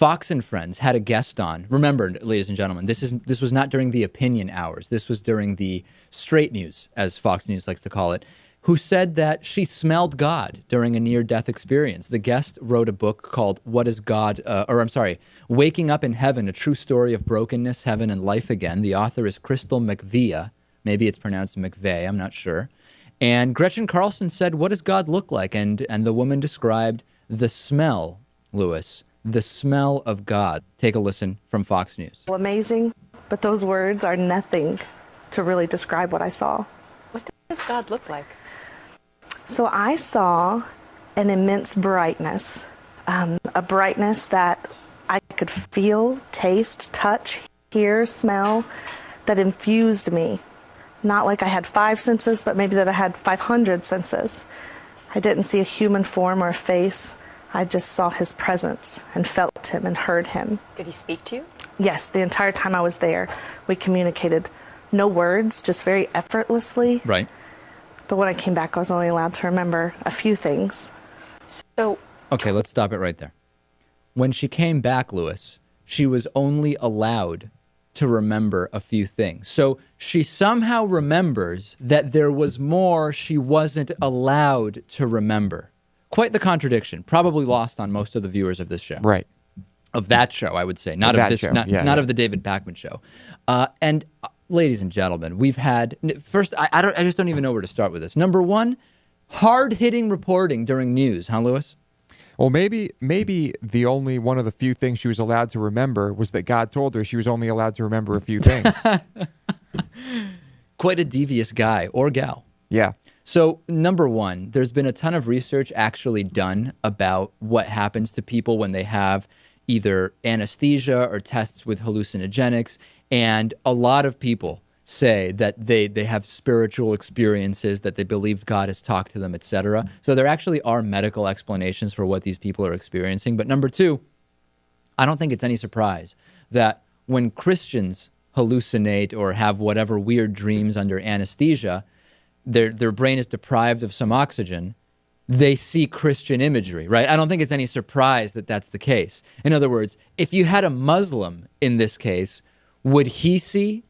Fox and Friends had a guest on. Remember, ladies and gentlemen, this was not during the opinion hours. This was during the straight news, as Fox News likes to call it, who said that she smelled God during a near-death experience. The guest wrote a book called Waking Up in Heaven, A True Story of Brokenness, Heaven, and Life Again. The author is Crystal McVea. Maybe it's pronounced McVea, I'm not sure. And Gretchen Carlson said, what does God look like? And the woman described the smell, Lewis, the smell of God. Take a listen from Fox News. Amazing, but those words are nothing to really describe what I saw. What does God look like? So I saw an immense brightness, a brightness that I could feel, taste, touch, hear, smell, that infused me. Not like I had 5 senses, but maybe that I had 500 senses. I didn't see a human form or a face. I just saw his presence and felt him and heard him. Did he speak to you? Yes, the entire time I was there, we communicated. No words, just very effortlessly. Right. But when I came back, I was only allowed to remember a few things. So, okay, let's stop it right there. When she came back, Lewis, she was only allowed to remember a few things. So she somehow remembers that there was more she wasn't allowed to remember. Quite the contradiction. Probably lost on most of the viewers of this show. Right. Of that show, I would say. Not of this. Not of the David Pakman Show. And ladies and gentlemen, we've had first. I just don't even know where to start with this. Number one, hard-hitting reporting during news, huh, Lewis? Well, maybe the only one of the few things she was allowed to remember was that God told her she was only allowed to remember a few things. Quite a devious guy or gal. Yeah. So, number one, there's been a ton of research actually done about what happens to people when they have either anesthesia or tests with hallucinogenics, and a lot of people say that they have spiritual experiences, that they believe God has talked to them, etc. So there actually are medical explanations for what these people are experiencing. But number two, I don't think it's any surprise that when Christians hallucinate or have whatever weird dreams under anesthesia, their brain is deprived of some oxygen, they see Christian imagery, right? I don't think it's any surprise that that's the case. In other words, if you had a Muslim in this case, would he see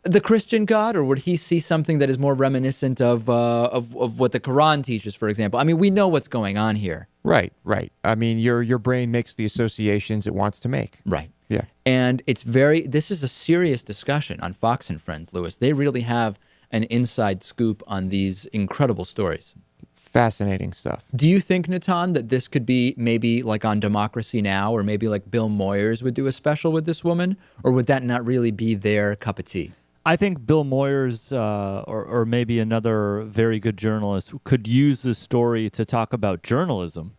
the Christian God, or would he see something that is more reminiscent of what the Quran teaches, for example? I mean, we know what's going on here. Right. I mean, your brain makes the associations it wants to make. Right. Yeah. And this is a serious discussion on Fox and Friends, Lewis. They really have an inside scoop on these incredible stories. Fascinating stuff. Do you think, Natan, that this could be maybe like on Democracy Now, or maybe like Bill Moyers would do a special with this woman, or would that not really be their cup of tea? I think Bill Moyers or maybe another very good journalist could use this story to talk about journalism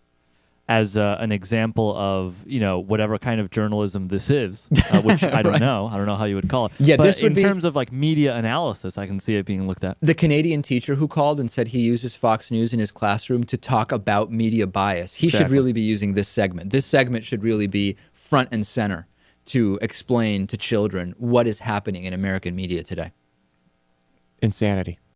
as an example of, whatever kind of journalism this is, which I don't know. I don't know how you would call it. Yeah, but this would in terms of like media analysis, I can see it being looked at. The Canadian teacher who called and said he uses Fox News in his classroom to talk about media bias, he should really be using this segment. This segment should really be front and center to explain to children what is happening in American media today. Insanity.